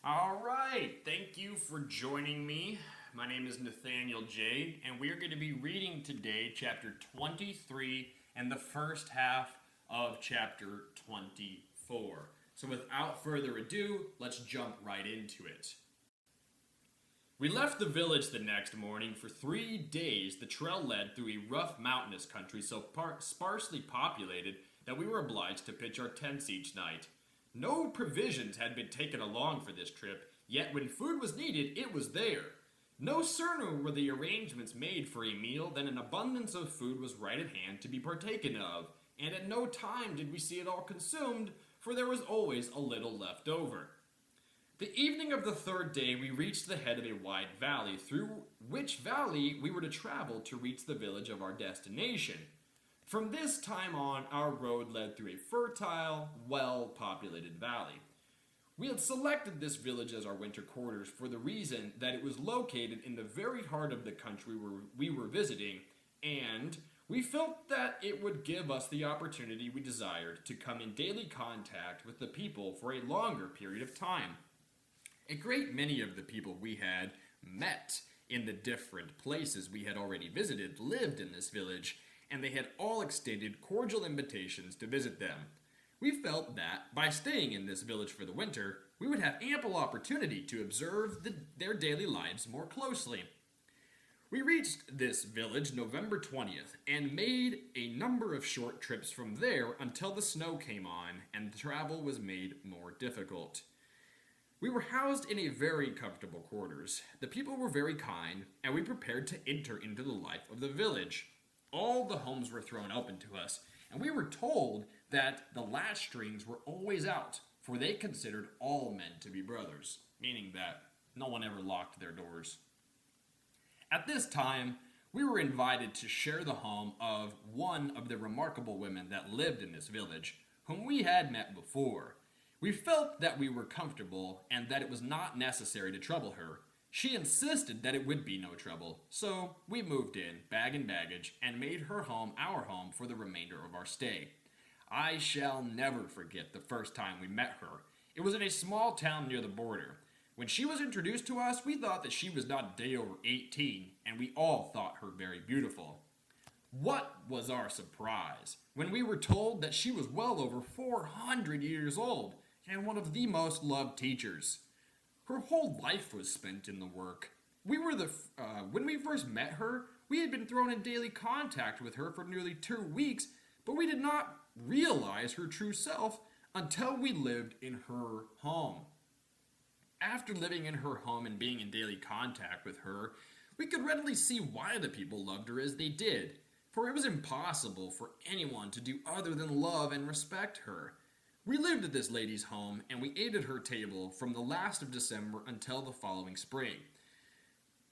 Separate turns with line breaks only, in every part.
All right, thank you for joining me. My name is Nathaniel J, and we are going to be reading today chapter 23 and the first half of chapter 24. So, without further ado, let's jump right into it. We left the village the next morning. For 3 days. The trail led through a rough mountainous country so sparsely populated that we were obliged to pitch our tents each night. No provisions had been taken along for this trip, yet when food was needed, it was there. No sooner were the arrangements made for a meal than an abundance of food was right at hand to be partaken of, and at no time did we see it all consumed, for there was always a little left over. The evening of the third day, we reached the head of a wide valley, through which valley we were to travel to reach the village of our destination. From this time on, our road led through a fertile, well populated valley. We had selected this village as our winter quarters for the reason that it was located in the very heart of the country where we were visiting, and we felt that it would give us the opportunity we desired to come in daily contact with the people for a longer period of time. A great many of the people we had met in the different places we had already visited lived in this village, and they had all extended cordial invitations to visit them. We felt that, by staying in this village for the winter, we would have ample opportunity to observe their daily lives more closely. We reached this village November 20th and made a number of short trips from there until the snow came on and the travel was made more difficult. We were housed in a very comfortable quarters. The people were very kind, and we prepared to enter into the life of the village. All the homes were thrown open to us, and we were told that the latch strings were always out, for they considered all men to be brothers, meaning that no one ever locked their doors. At this time, we were invited to share the home of one of the remarkable women that lived in this village, whom we had met before. We felt that we were comfortable and that it was not necessary to trouble her. She insisted that it would be no trouble, so we moved in, bag and baggage, and made her home our home for the remainder of our stay. I shall never forget the first time we met her. It was in a small town near the border. When she was introduced to us, we thought that she was not a day over 18, and we all thought her very beautiful. What was our surprise when we were told that she was well over 400 years old and one of the most loved teachers. Her whole life was spent in the work. When we first met her, we had been thrown in daily contact with her for nearly 2 weeks, but we did not realize her true self until we lived in her home. After living in her home and being in daily contact with her, we could readily see why the people loved her as they did, for it was impossible for anyone to do other than love and respect her. We lived at this lady's home, and we ate at her table from the last of December until the following spring,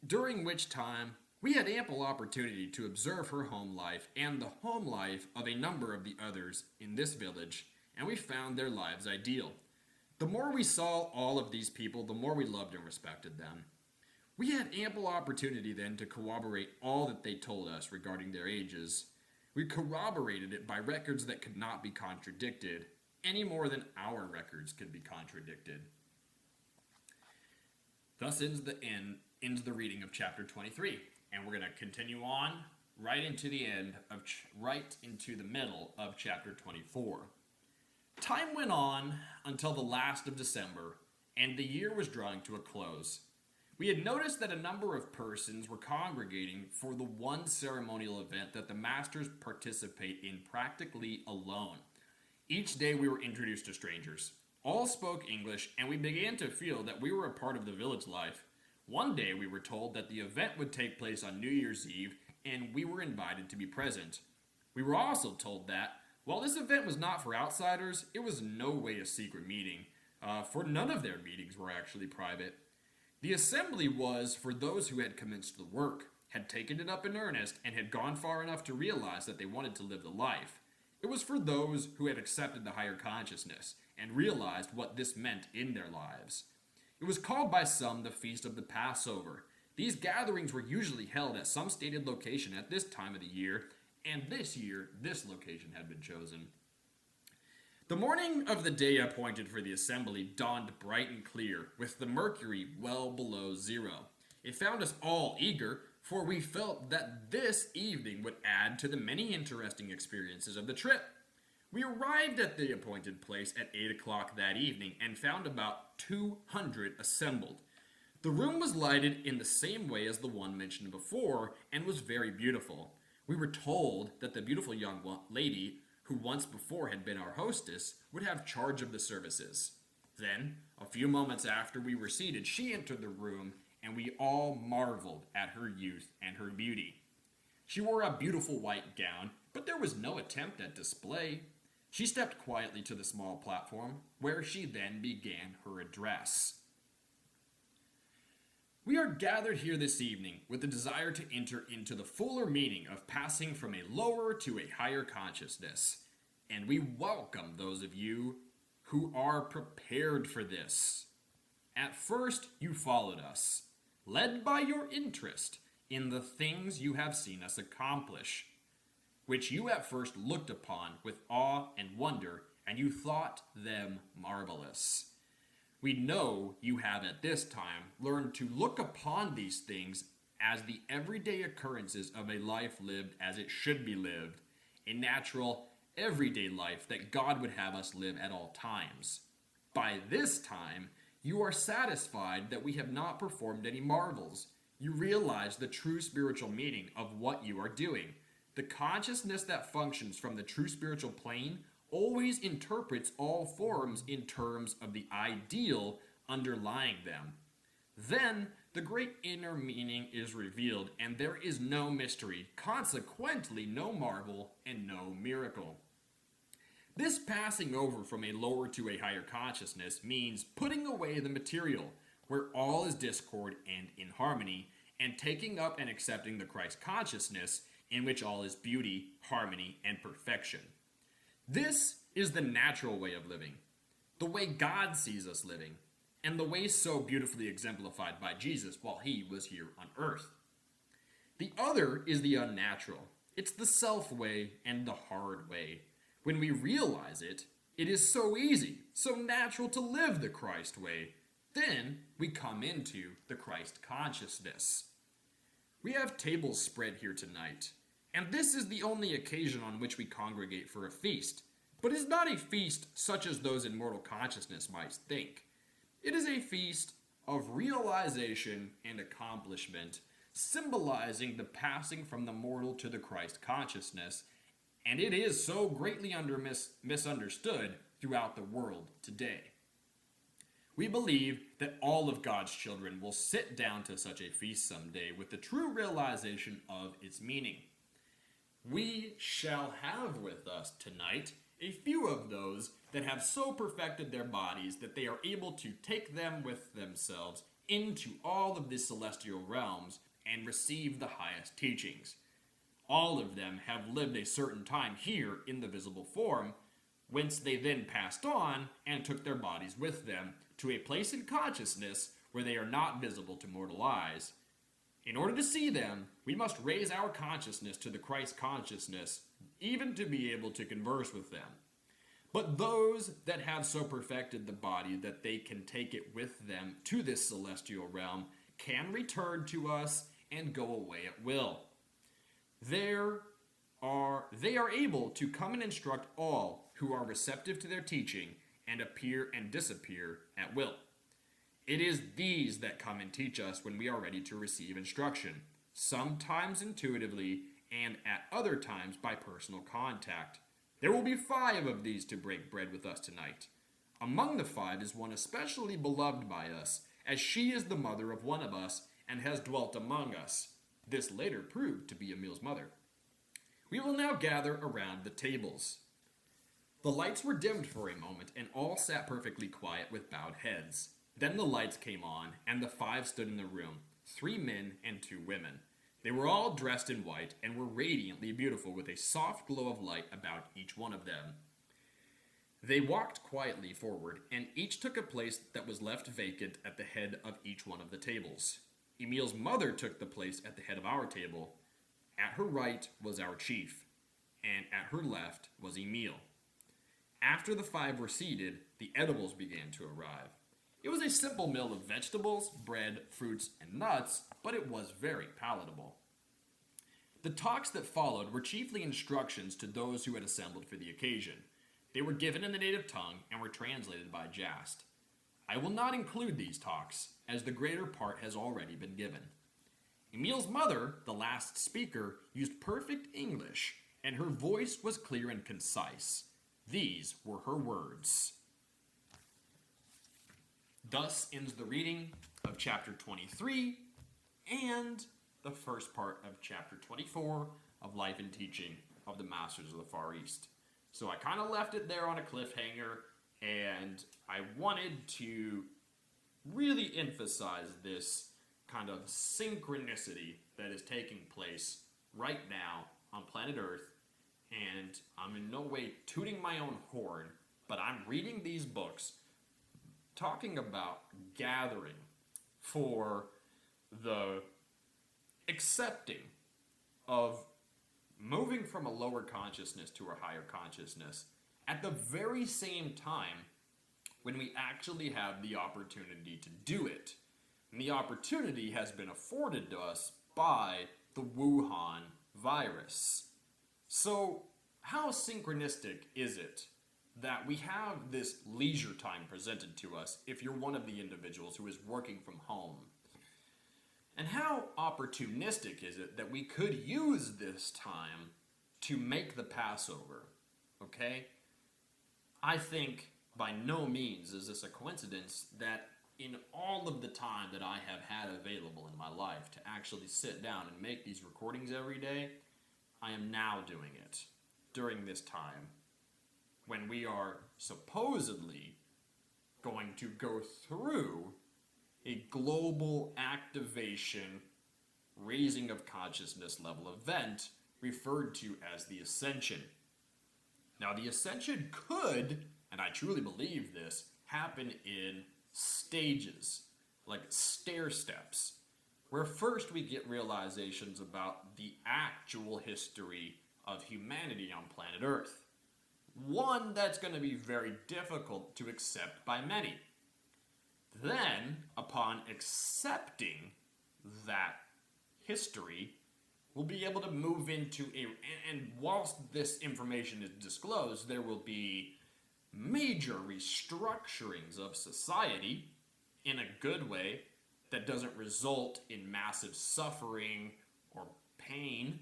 during which time we had ample opportunity to observe her home life and the home life of a number of the others in this village, and we found their lives ideal. The more we saw all of these people, the more we loved and respected them. We had ample opportunity then to corroborate all that they told us regarding their ages. We corroborated it by records that could not be contradicted, any more than our records could be contradicted. Thus ends the reading of chapter 23, and we're going to continue on right into the middle of chapter 24. Time went on until the last of December, and the year was drawing to a close. We had noticed that a number of persons were congregating for the one ceremonial event that the masters participate in practically alone. Each day we were introduced to strangers. All spoke English, and we began to feel that we were a part of the village life. One day we were told that the event would take place on New Year's Eve, and we were invited to be present. We were also told that, while this event was not for outsiders, it was in no way a secret meeting, for none of their meetings were actually private. The assembly was for those who had commenced the work, had taken it up in earnest, and had gone far enough to realize that they wanted to live the life. It was for those who had accepted the higher consciousness and realized what this meant in their lives. It was called by some the Feast of the Passover. These gatherings were usually held at some stated location at this time of the year, and this year, this location had been chosen. The morning of the day appointed for the assembly dawned bright and clear, with the mercury well below zero. It found us all eager, for we felt that this evening would add to the many interesting experiences of the trip. We arrived at the appointed place at 8 o'clock that evening and found about 200 assembled. The room was lighted in the same way as the one mentioned before and was very beautiful. We were told that the beautiful young lady who once before had been our hostess would have charge of the services. Then, a few moments after we were seated, she entered the room and we all marveled at her youth and her beauty. She wore a beautiful white gown, but there was no attempt at display. She stepped quietly to the small platform, where she then began her address. We are gathered here this evening with the desire to enter into the fuller meaning of passing from a lower to a higher consciousness, and we welcome those of you who are prepared for this. At first, you followed us, led by your interest in the things you have seen us accomplish, which you at first looked upon with awe and wonder, and you thought them marvelous. We know you have at this time learned to look upon these things as the everyday occurrences of a life lived as it should be lived, a natural, everyday life that God would have us live at all times. By this time, you are satisfied that we have not performed any marvels. You realize the true spiritual meaning of what you are doing. The consciousness that functions from the true spiritual plane always interprets all forms in terms of the ideal underlying them. Then, the great inner meaning is revealed, and there is no mystery, consequently no marvel, and no miracle. This passing over from a lower to a higher consciousness means putting away the material, where all is discord and inharmony, and taking up and accepting the Christ consciousness, in which all is beauty, harmony, and perfection. This is the natural way of living, the way God sees us living, and the way so beautifully exemplified by Jesus while he was here on earth. The other is the unnatural. It's the self way and the hard way. When we realize it, it is so easy, so natural to live the Christ way. Then we come into the Christ consciousness. We have tables spread here tonight, and this is the only occasion on which we congregate for a feast. But it is not a feast such as those in mortal consciousness might think. It is a feast of realization and accomplishment, symbolizing the passing from the mortal to the Christ consciousness, and it is so greatly misunderstood throughout the world today. We believe that all of God's children will sit down to such a feast someday with the true realization of its meaning. We shall have with us tonight a few of those that have so perfected their bodies that they are able to take them with themselves into all of the celestial realms and receive the highest teachings. All of them have lived a certain time here in the visible form, whence they then passed on and took their bodies with them to a place in consciousness where they are not visible to mortal eyes. In order to see them, we must raise our consciousness to the Christ consciousness, even to be able to converse with them. But those that have so perfected the body that they can take it with them to this celestial realm can return to us and go away at will. They are able to come and instruct all who are receptive to their teaching and appear and disappear at will. It is these that come and teach us when we are ready to receive instruction, sometimes intuitively and at other times by personal contact. There will be 5 of these to break bread with us tonight. Among the 5 is one especially beloved by us, as she is the mother of one of us and has dwelt among us. This later proved to be Emil's mother. We will now gather around the tables. The lights were dimmed for a moment, and all sat perfectly quiet with bowed heads. Then the lights came on, and the 5 stood in the room, 3 men and 2 women. They were all dressed in white and were radiantly beautiful with a soft glow of light about each one of them. They walked quietly forward, and each took a place that was left vacant at the head of each one of the tables. Emil's mother took the place at the head of our table. At her right was our chief, and at her left was Emil. After the 5 were seated, the edibles began to arrive. It was a simple meal of vegetables, bread, fruits, and nuts, but it was very palatable. The talks that followed were chiefly instructions to those who had assembled for the occasion. They were given in the native tongue and were translated by Jast. I will not include these talks, as the greater part has already been given. Emil's mother, the last speaker, used perfect English, and her voice was clear and concise. These were her words. Thus ends the reading of chapter 23 and the first part of chapter 24 of Life and Teaching of the Masters of the Far East. So I kind of left it there on a cliffhanger, and I wanted to really emphasize this kind of synchronicity that is taking place right now on planet Earth. And I'm in no way tooting my own horn, but I'm reading these books talking about gathering for the accepting of moving from a lower consciousness to a higher consciousness at the very same time when we actually have the opportunity to do it. And the opportunity has been afforded to us by the Wuhan virus. So, how synchronistic is it that we have this leisure time presented to us if you're one of the individuals who is working from home? And how opportunistic is it that we could use this time to make the Passover? Okay? I think by no means is this a coincidence that in all of the time that I have had available in my life to actually sit down and make these recordings every day, I am now doing it during this time when we are supposedly going to go through a global activation, raising of consciousness level event referred to as the Ascension. Now, the Ascension could, and I truly believe this, happen in stages, like stair steps, where first we get realizations about the actual history of humanity on planet Earth. One that's going to be very difficult to accept by many. Then, upon accepting that history, we'll be able to move into and whilst this information is disclosed, there will be major restructurings of society in a good way that doesn't result in massive suffering or pain.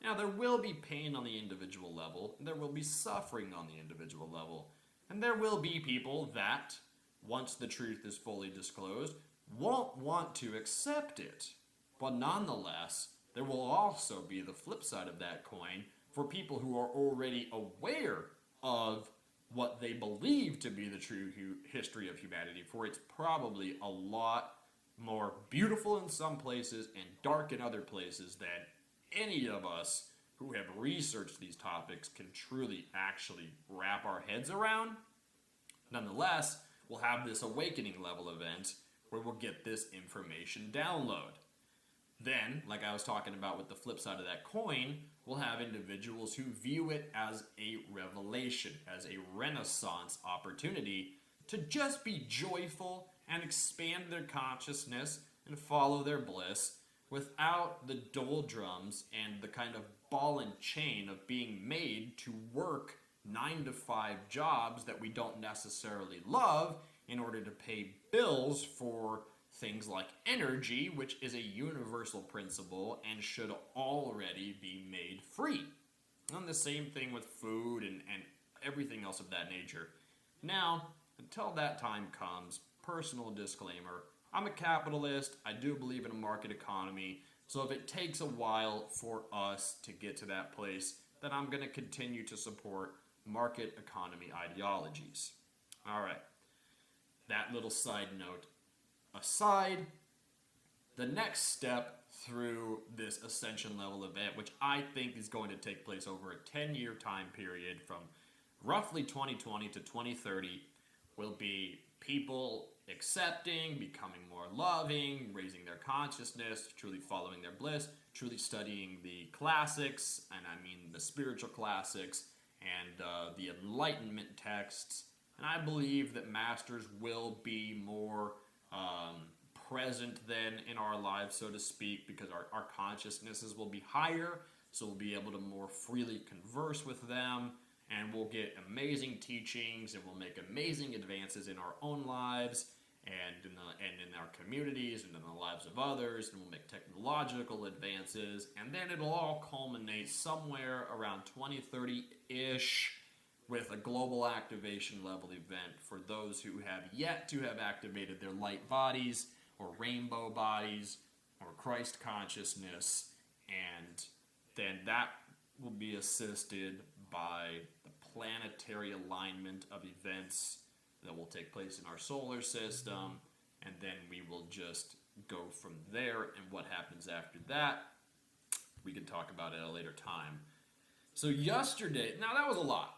Now, there will be pain on the individual level, and there will be suffering on the individual level, and there will be people that, once the truth is fully disclosed, won't want to accept it. But nonetheless, there will also be the flip side of that coin for people who are already aware of what they believe to be the true history of humanity, for it's probably a lot more beautiful in some places and dark in other places than any of us who have researched these topics can truly actually wrap our heads around. Nonetheless, we'll have this awakening level event where we'll get this information download. Then, like I was talking about with the flip side of that coin, we'll have individuals who view it as a revelation, as a renaissance opportunity to just be joyful and expand their consciousness and follow their bliss without the doldrums and the kind of ball and chain of being made to work 9-to-5 jobs that we don't necessarily love in order to pay bills for things like energy, which is a universal principle and should already be made free. And the same thing with food and everything else of that nature. Now, until that time comes, personal disclaimer, I'm a capitalist, I do believe in a market economy, so if it takes a while for us to get to that place, then I'm going to continue to support market economy ideologies. Alright, that little side note aside, the next step through this ascension level event, which I think is going to take place over a 10-year time period from roughly 2020 to 2030, will be people accepting, becoming more loving, raising their consciousness, truly following their bliss, truly studying the classics, and I mean the spiritual classics, and the Enlightenment texts. And I believe that masters will be more present then in our lives, so to speak, because our consciousnesses will be higher, so we'll be able to more freely converse with them, and we'll get amazing teachings, and we'll make amazing advances in our own lives, and in our communities, and in the lives of others, and we'll make technological advances, and then it'll all culminate somewhere around 2030-ish with a global activation level event for those who have yet to have activated their light bodies, or rainbow bodies, or Christ consciousness, and then that will be assisted by the planetary alignment of events that will take place in our solar system, and then we will just go from there, and what happens after that, we can talk about at a later time. So yesterday, now that was a lot,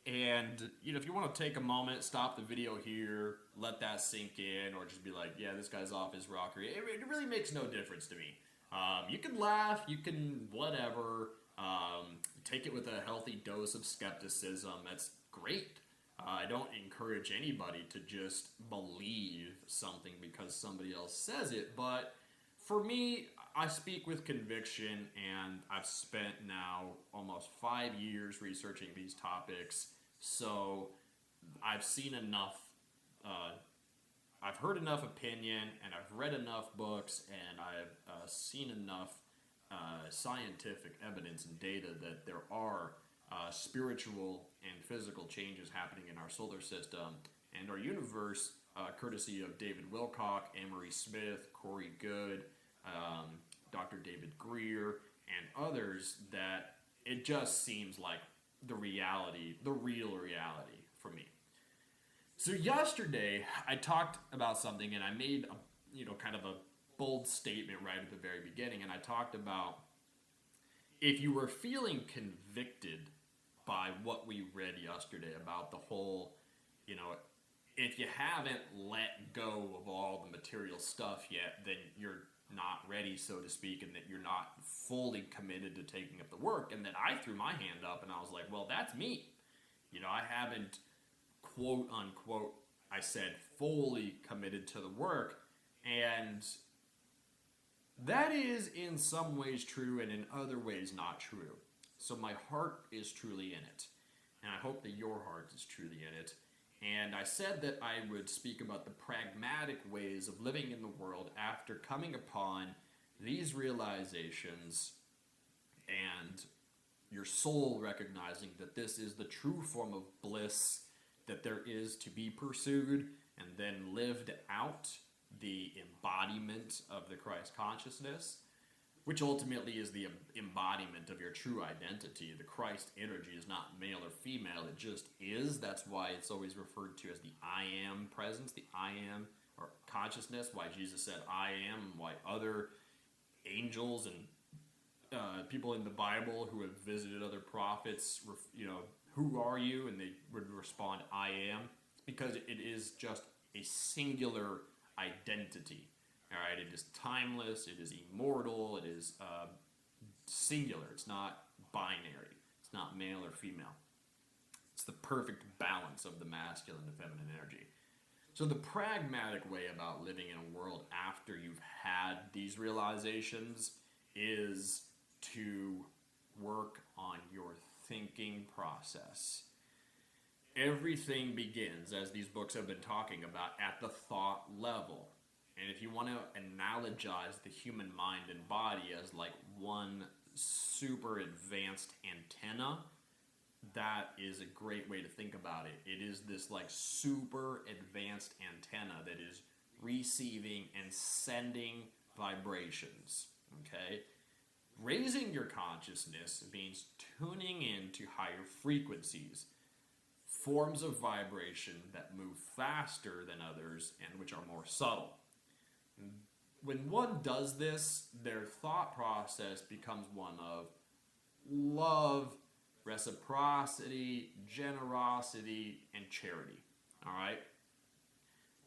and if you want to take a moment, stop the video here, let that sink in, or just be like, yeah, this guy's off his rocker. It really makes no difference to me. You can laugh, you can whatever, take it with a healthy dose of skepticism. That's great. I don't encourage anybody to just believe something because somebody else says it, but for me, I speak with conviction, and I've spent now almost 5 years researching these topics, so I've seen enough, I've heard enough opinion, and I've read enough books, and I've seen enough scientific evidence and data that there are spiritual and physical changes happening in our solar system and our universe, courtesy of David Wilcock, Anne-Marie Smith, Corey Good, Dr. David Greer, and others, that it just seems like the reality, the real reality for me. So yesterday, I talked about something, and I made a, kind of a bold statement right at the very beginning, and I talked about if you were feeling convicted by what we read yesterday about the whole, if you haven't let go of all the material stuff yet, then you're not ready, so to speak, and that you're not fully committed to taking up the work. And then I threw my hand up and I was like, well, that's me. I haven't, quote unquote, I said, fully committed to the work. And that is in some ways true and in other ways not true. So my heart is truly in it. And I hope that your heart is truly in it. And I said that I would speak about the pragmatic ways of living in the world after coming upon these realizations and your soul recognizing that this is the true form of bliss that there is to be pursued, and then lived out the embodiment of the Christ consciousness, which ultimately is the embodiment of your true identity. The Christ energy is not male or female, it just is. That's why it's always referred to as the I am presence, the I am, or consciousness, why Jesus said I am, why other angels and people in the Bible who have visited other prophets, who are you? And they would respond, I am. It's because it is just a singular identity. All right, it is timeless, it is immortal, it is singular. It's not binary. It's not male or female. It's the perfect balance of the masculine and feminine energy. So the pragmatic way about living in a world after you've had these realizations is to work on your thinking process. Everything begins, as these books have been talking about, at the thought level. And if you want to analogize the human mind and body as like one super advanced antenna, that is a great way to think about it. It is this like super advanced antenna that is receiving and sending vibrations, okay? Raising your consciousness means tuning into higher frequencies, forms of vibration that move faster than others and which are more subtle. When one does this, their thought process becomes one of love, reciprocity, generosity, and charity, all right?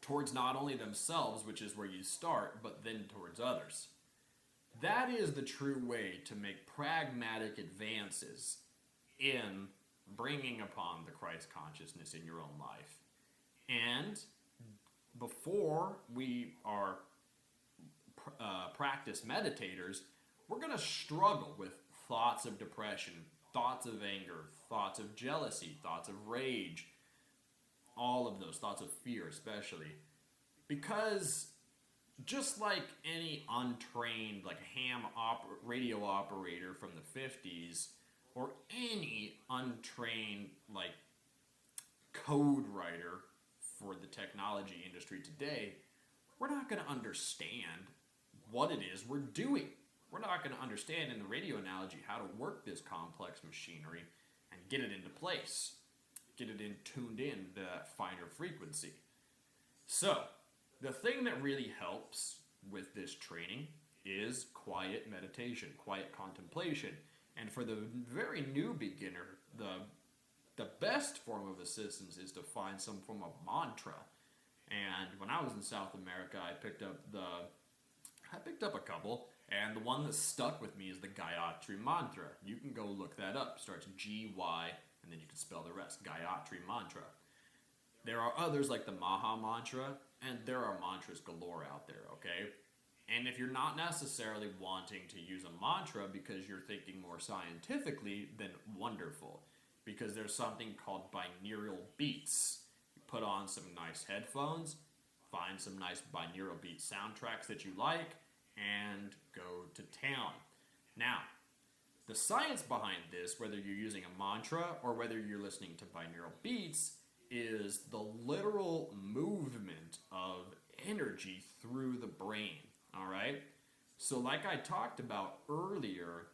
Towards not only themselves, which is where you start, but then towards others. That is the true way to make pragmatic advances in bringing upon the Christ consciousness in your own life. And before we are practice meditators, we're going to struggle with thoughts of depression, thoughts of anger, thoughts of jealousy, thoughts of rage, all of those, thoughts of fear especially. Because just like any untrained, like radio operator from the 50s, or any untrained, like, code writer for the technology industry today, we're not going to understand what it is we're doing. We're not going to understand, in the radio analogy, how to work this complex machinery and get it into place, get it tuned in to that finer frequency. So, the thing that really helps with this training is quiet meditation, quiet contemplation. And for the very new beginner, the best form of assistance is to find some form of mantra. And when I was in South America, I picked up a couple, and the one that stuck with me is the Gayatri Mantra. You can go look that up. It starts G-Y, and then you can spell the rest, Gayatri Mantra. There are others like the Maha Mantra, and there are mantras galore out there, okay? And if you're not necessarily wanting to use a mantra because you're thinking more scientifically, then wonderful. Because there's something called binaural beats. You put on some nice headphones, find some nice binaural beat soundtracks that you like, and go to town. Now, the science behind this, whether you're using a mantra or whether you're listening to binaural beats, is the literal movement of energy through the brain, all right? So like I talked about earlier,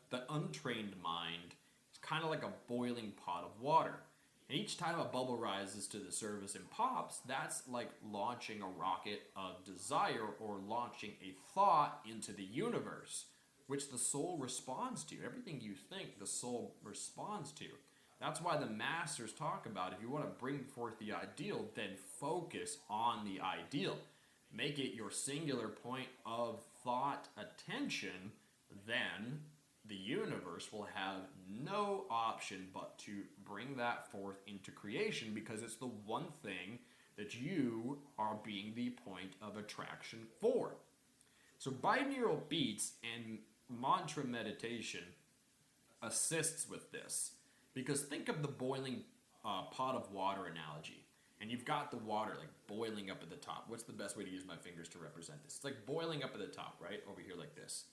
the untrained mind is kind of like a boiling pot of water. And each time a bubble rises to the surface and pops, that's like launching a rocket of desire or launching a thought into the universe, which the soul responds to. Everything you think, the soul responds to. That's why the masters talk about, if you want to bring forth the ideal, then focus on the ideal. Make it your singular point of thought attention, then the universe will have no option but to bring that forth into creation, because it's the one thing that you are being the point of attraction for. So binaural beats and mantra meditation assists with this. Because think of the boiling pot of water analogy. And you've got the water like boiling up at the top. What's the best way to use my fingers to represent this? It's like boiling up at the top, right? Over here like this.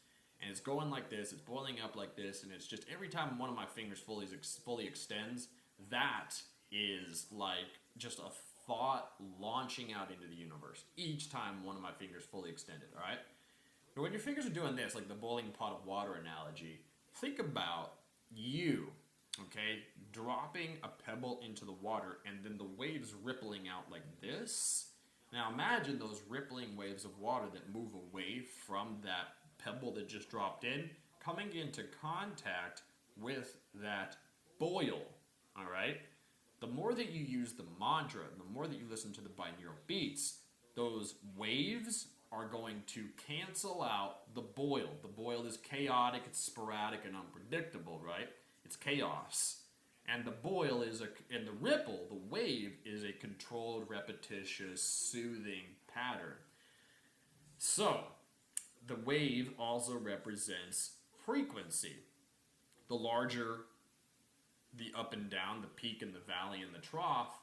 And it's going like this, it's boiling up like this, and it's just every time one of my fingers fully extends, that is like just a thought launching out into the universe. Each time one of my fingers fully extended, all right? But when your fingers are doing this, like the boiling pot of water analogy, think about you, okay, dropping a pebble into the water and then the waves rippling out like this. Now imagine those rippling waves of water that move away from that pebble that just dropped in, coming into contact with that boil, all right? The more that you use the mantra, the more that you listen to the binaural beats, those waves are going to cancel out the boil. The boil is chaotic, it's sporadic and unpredictable, right? It's chaos. And the boil is and the ripple, the wave, is a controlled, repetitious, soothing pattern. So, the wave also represents frequency. The larger the up and down, the peak and the valley and the trough,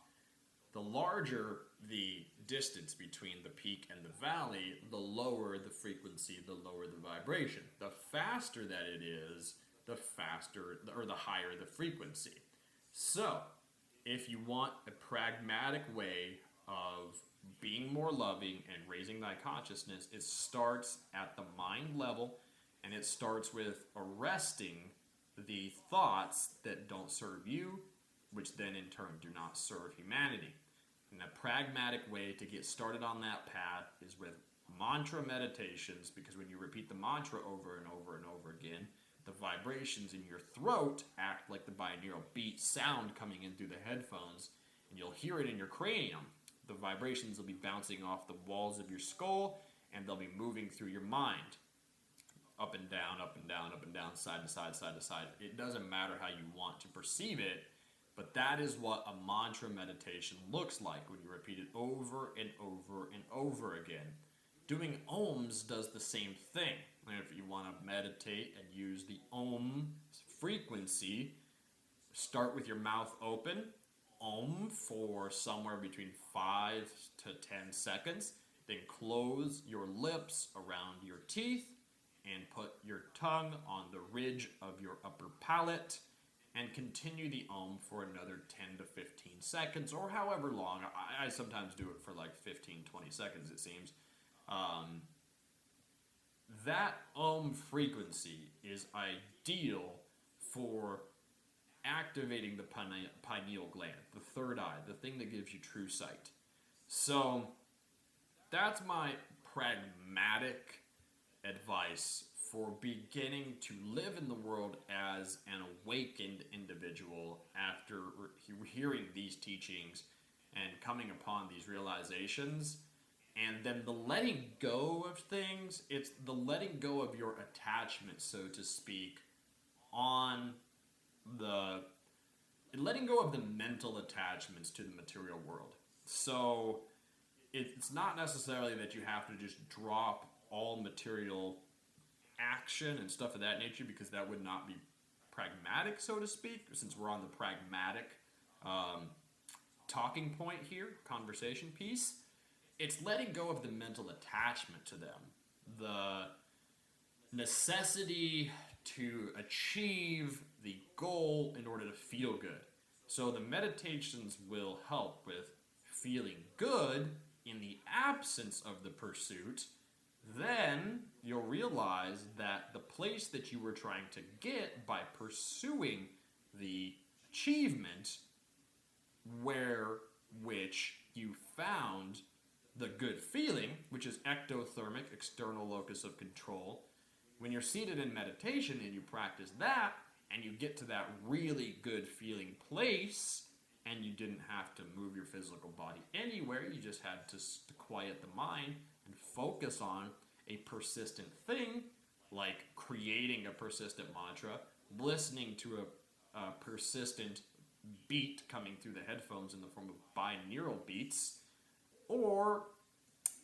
the larger the distance between the peak and the valley, the lower the frequency, the lower the vibration. The faster that it is, the faster or the higher the frequency. So, if you want a pragmatic way of being more loving and raising thy consciousness, it starts at the mind level, and it starts with arresting the thoughts that don't serve you, which then in turn do not serve humanity. And a pragmatic way to get started on that path is with mantra meditations, because when you repeat the mantra over and over and over again, the vibrations in your throat act like the binaural beat sound coming in through the headphones, and you'll hear it in your cranium. The vibrations will be bouncing off the walls of your skull, and they'll be moving through your mind. up and down, up and down, up and down, side to side, side to side. It doesn't matter how you want to perceive it, but that is what a mantra meditation looks like when you repeat it over and over and over again. Doing ohms does the same thing. If you want to meditate and use the ohm frequency, start with your mouth open, ohm for somewhere between 5 to 10 seconds, then close your lips around your teeth and put your tongue on the ridge of your upper palate and continue the ohm for another 10 to 15 seconds or however long. I sometimes do it for like 15, 20 seconds, it seems. That ohm frequency is ideal for activating the pineal gland, the third eye, the thing that gives you true sight. So that's my pragmatic advice for beginning to live in the world as an awakened individual after hearing these teachings and coming upon these realizations. And then the letting go of things, it's the letting go of your attachment, so to speak, on the letting go of the mental attachments to the material world. So it's not necessarily that you have to just drop all material action and stuff of that nature, because that would not be pragmatic, so to speak, since we're on the pragmatic talking point here, conversation piece. It's letting go of the mental attachment to them, the necessity to achieve the goal in order to feel good. So the meditations will help with feeling good in the absence of the pursuit. Then you'll realize that the place that you were trying to get by pursuing the achievement, which you found the good feeling, which is ectothermic, external locus of control. When you're seated in meditation and you practice that, and you get to that really good feeling place, and you didn't have to move your physical body anywhere, you just had to quiet the mind and focus on a persistent thing, like creating a persistent mantra, listening to a persistent beat coming through the headphones in the form of binaural beats, or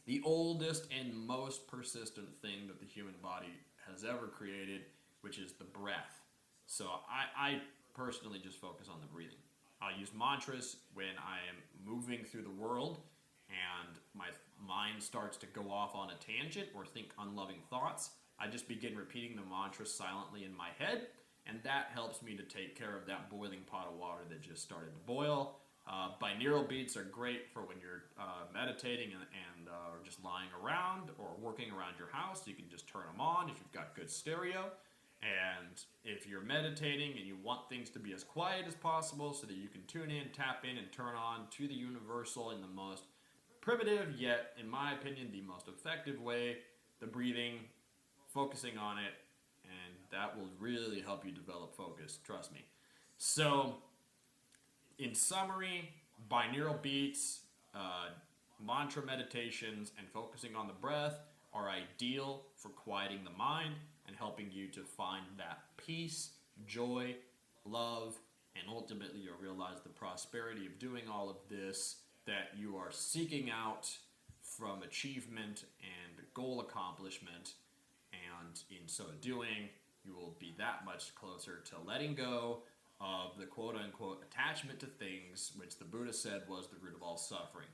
the oldest and most persistent thing that the human body has ever created, which is the breath. So I personally just focus on the breathing. I'll use mantras when I am moving through the world and my mind starts to go off on a tangent or think unloving thoughts. I just begin repeating the mantra silently in my head, and that helps me to take care of that boiling pot of water that just started to boil. Binaural beats are great for when you're meditating and just lying around or working around your house. You can just turn them on if you've got good stereo. And if you're meditating and you want things to be as quiet as possible so that you can tune in, tap in, and turn on to the universal in the most primitive, yet, in my opinion, the most effective way, the breathing, focusing on it, and that will really help you develop focus, trust me. So, in summary, binaural beats, mantra meditations, and focusing on the breath are ideal for quieting the mind and helping you to find that peace, joy, love, and ultimately you'll realize the prosperity of doing all of this that you are seeking out from achievement and goal accomplishment. And in so doing, you will be that much closer to letting go of the quote-unquote attachment to things, which the Buddha said was the root of all suffering.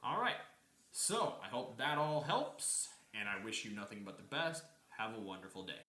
All right, so I hope that all helps, and I wish you nothing but the best. Have a wonderful day.